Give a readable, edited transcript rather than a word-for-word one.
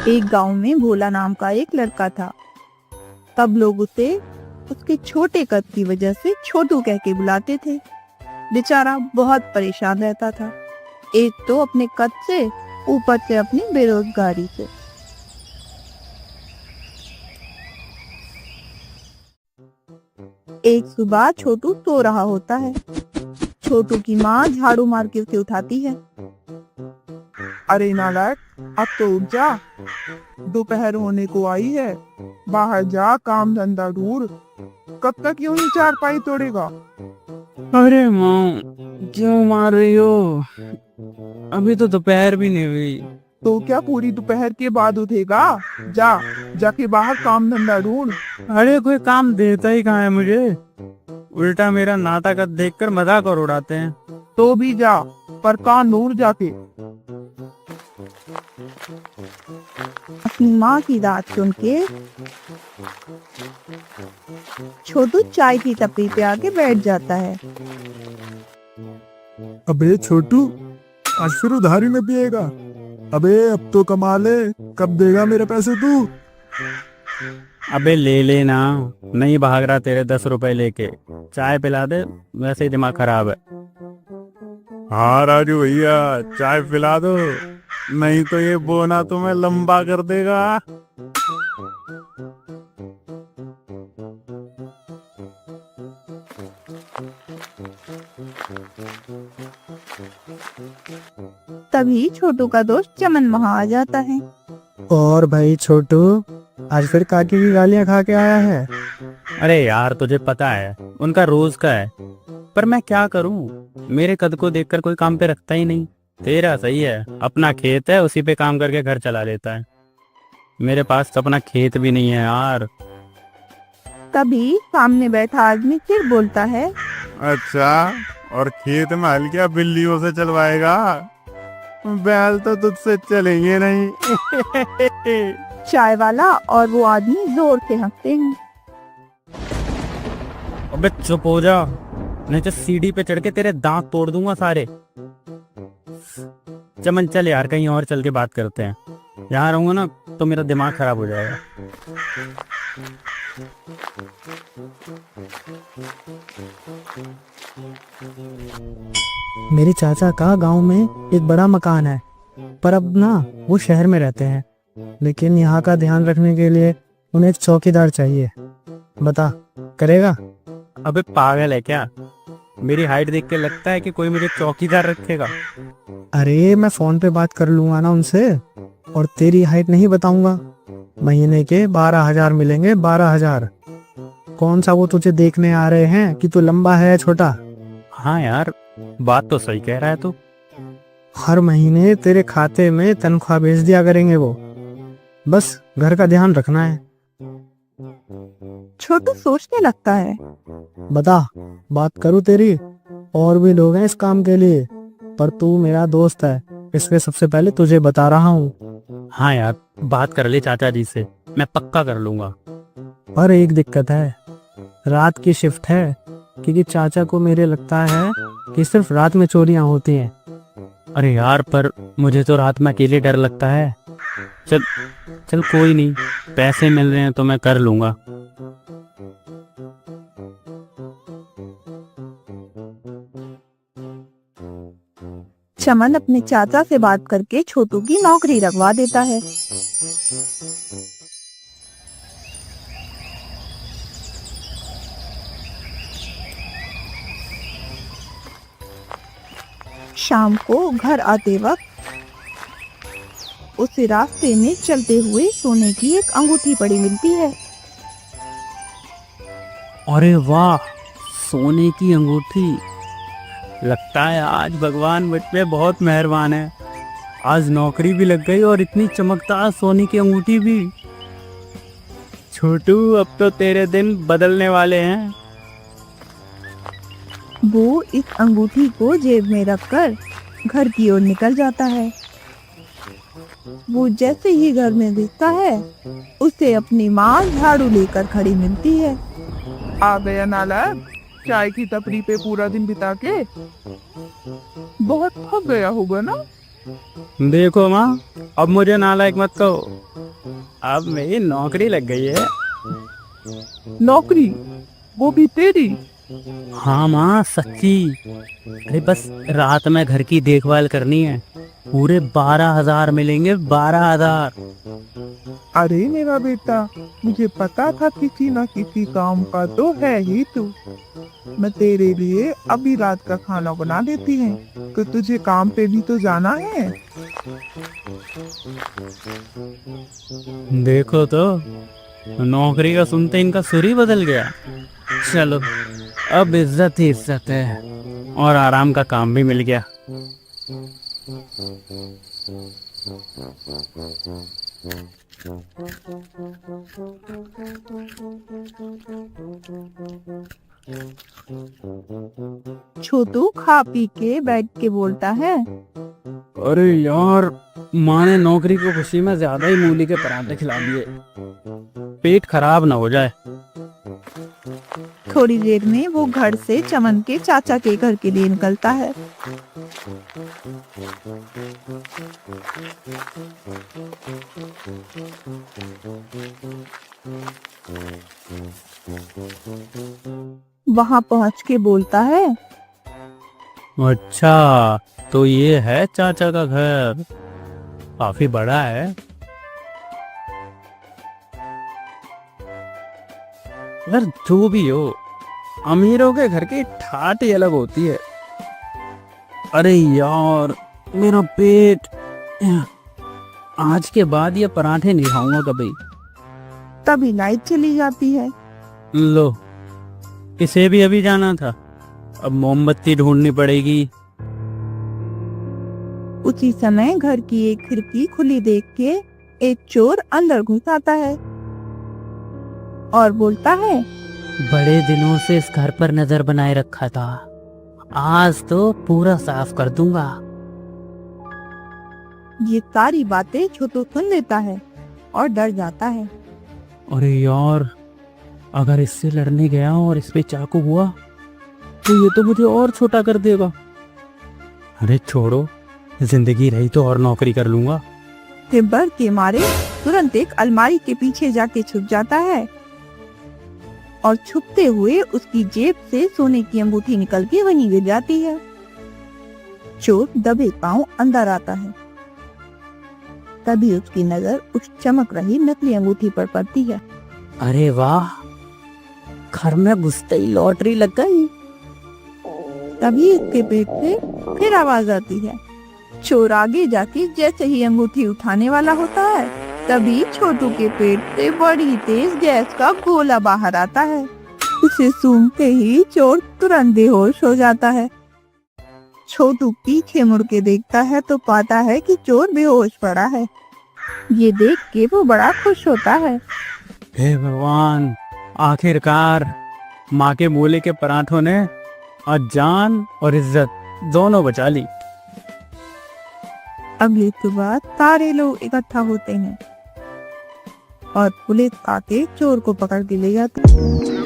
एक गांव में भोला नाम का एक लड़का था। तब लोग उसे उसके छोटे कद की वजह से छोटू कह के बुलाते थे। बेचारा बहुत परेशान रहता था, एक तो अपने कद से, ऊपर से अपनी बेरोजगारी से। एक सुबह छोटू सो रहा होता है। छोटू की माँ झाड़ू मार के उसे उठाती है। अरे नालायक, अब तो उठ जा, दोपहर होने को आई है। बाहर जा, काम धंधा ढूंढ। कब तक यूं ही चारपाई तोड़ेगा? अरे माँ, क्यों मार रही हो? अभी तो दोपहर भी नहीं हुई। तो क्या पूरी दोपहर के बाद उठेगा? जा, जाके बाहर काम धंधा ढूंढ। अरे कोई काम देता ही कहाँ है मुझे, उल्टा मेरा नाता का देखकर मजाक और उड़ाते हैं। तो भी जा, पर काम ढूंढ जाके। अपनी माँ की बात सुन के छोटू चाय की टपरी पे आके बैठ जाता है। अबे छोटू, आज फिर उधारी में पिएगा? अबे अब तो कमा ले, कब देगा मेरे पैसे तू? अबे ले लेना, नहीं भाग रहा तेरे 10 रुपए लेके। चाय पिला दे, वैसे ही दिमाग खराब है। हाँ राजू भैया, चाय पिला दो, नहीं तो ये बोना तुम्हें लंबा कर देगा। तभी छोटू का दोस्त चमन वहाँ आ जाता है। और भाई छोटू, आज फिर काकी की गालियां खा के आया है? अरे यार, तुझे पता है उनका रोज का है, पर मैं क्या करूं, मेरे कद को देखकर कोई काम पे रखता ही नहीं। तेरा सही है, अपना खेत है, उसी पे काम करके घर चला लेता है। मेरे पास तो अपना खेत भी नहीं है यार। तभी सामने बैठा आदमी फिर बोलता है। अच्छा, और खेत में हल क्या बिल्लियों से चलवाएगा? बैल तो तुझसे चलेंगे नहीं। चाय वाला और वो आदमी जोर से हंसते हैं। अबे चुप हो जा, नहीं तो सीढ़ी पे चढ़ के तेरे दांत तोड़ दूंगा सारे। चमन चल यार, कहीं और चल के बात करते हैं। यहाँ रहूंगा ना तो मेरा दिमाग खराब हो जाएगा। मेरे चाचा का गांव में एक बड़ा मकान है, पर अब ना वो शहर में रहते हैं। लेकिन यहाँ का ध्यान रखने के लिए उन्हें एक चौकीदार चाहिए। बता, करेगा? अबे पागल है क्या? मेरी हाइट देख के लगता है कि कोई मुझे चौकीदार रखेगा? अरे मैं फोन पे बात कर लूंगा ना उनसे, और तेरी हाइट नहीं बताऊंगा। महीने के 12,000 मिलेंगे, 12,000। कौन सा वो तुझे देखने आ रहे हैं कि तू लंबा है या छोटा? हाँ यार, बात तो सही कह रहा है तू। हर महीने तेरे खाते में तनख्वाह भेज दिया करेंगे वो। बस घर का ध्यान रखना है। छोटू सोचने लगता है। बता, बात करूं तेरी? और भी लोग हैं इस काम के लिए, पर तू मेरा दोस्त है, इसलिए सबसे पहले तुझे बता रहा हूँ। हाँ यार, बात कर ले चाचा जी से, मैं पक्का कर लूंगा। पर एक दिक्कत है, रात की शिफ्ट है, क्योंकि चाचा को मेरे लगता है कि सिर्फ रात में चोरियां होती हैं। अरे यार, पर मुझे तो रात में अकेले डर लगता है। चल चल, कोई नहीं, पैसे मिल रहे हैं तो मैं कर लूंगा। चमन अपने चाचा से बात करके छोटू की नौकरी लगवा देता है। शाम को घर आते वक्त उसे रास्ते में चलते हुए सोने की एक अंगूठी पड़ी मिलती है। अरे वाह, सोने की अंगूठी! लगता है आज भगवान मुझ पे बहुत मेहरबान है। आज नौकरी भी लग गई और इतनी चमकदार सोने की अंगूठी भी। छोटू, अब तो तेरे दिन बदलने वाले हैं। वो इस अंगूठी को जेब में रखकर घर की ओर निकल जाता है। वो जैसे ही घर में दिखता है, उसे अपनी माँ झाड़ू लेकर खड़ी मिलती है। आ गया नालायक, चाय की टपरी पे पूरा दिन बिता के। बहुत थक गया होगा ना? देखो माँ, अब मुझे नालायक मत कहो। अब मेरी नौकरी लग गई है। नौकरी? वो भी तेरी? हाँ माँ, सच्ची। अरे बस रात में घर की देखभाल करनी है। पूरे 12,000 मिलेंगे, 12,000। अरे मेरा बेटा, मुझे पता था किसी ना किसी काम का तो है ही तू। मैं तेरे लिए अभी रात का खाना बना देती हूँ, तो तुझे काम पे भी तो जाना है। देखो तो, नौकरी का सुनते इनका सुर ही बदल गया। चलो, अब इज्जत ही इज्जत है, और आराम का काम भी मिल गया। छोटू खा पी के बैठ के बोलता है, अरे यार, माँ ने नौकरी को खुशी में ज्यादा ही मूली के पराठे खिला दिए। पेट खराब ना हो जाए। थोड़ी देर में वो घर से चमन के चाचा के घर के लिए निकलता है। वहां पहुंच के बोलता है, अच्छा, तो ये है चाचा का घर। काफी बड़ा है। यार जो भी हो, अमीरों के घर की ठाट ही अलग होती है। अरे यार, मेरा पेट। आज के बाद ये पराठे नहीं खाऊंगा कभी। तभी लाइट चली जाती है। लो, इसे भी अभी जाना था। अब मोमबत्ती ढूंढनी पड़ेगी। उसी समय घर की एक खिड़की खुली देख के एक चोर अंदर घुस आता है और बोलता है, बड़े दिनों से इस घर पर नजर बनाए रखा था। आज तो पूरा साफ कर दूंगा। ये सारी बातें छोटू सुन लेता है और डर जाता है। अरे यार, अगर इससे लड़ने गया और इस पे चाकू हुआ तो ये तो मुझे और छोटा कर देगा। अरे छोड़ो, जिंदगी रही तो और नौकरी कर लूंगा। डर के मारे तुरंत एक अलमारी के पीछे जाके छुप जाता है और छुपते हुए उसकी जेब से सोने की अंगूठी निकल के वहीं गिर जाती है। चोर दबे पांव अंदर आता है। तभी उसकी नजर उस चमक रही नकली अंगूठी पर पड़ती है। अरे वाह, घर में घुसते ही लॉटरी लग गई। तभी उसके पेट से फिर आवाज आती है। चोर आगे जाके जैसे ही अंगूठी उठाने वाला होता है, तभी छोटू के पेट से बड़ी तेज गैस का गोला बाहर आता है। उसे सूंघते ही चोर तुरंत बेहोश हो जाता है। छोटू पीछे मुड़ के देखता है तो पाता है कि चोर बेहोश पड़ा है। ये देख के वो बड़ा खुश होता है। हे भगवान, आखिरकार माँ के मूली के पराठों ने आज जान और इज्जत दोनों बचा ली। अगली सुबह सारे लोग इकट्ठा होते हैं और पुलिस आके चोर को पकड़ के ले जाती है।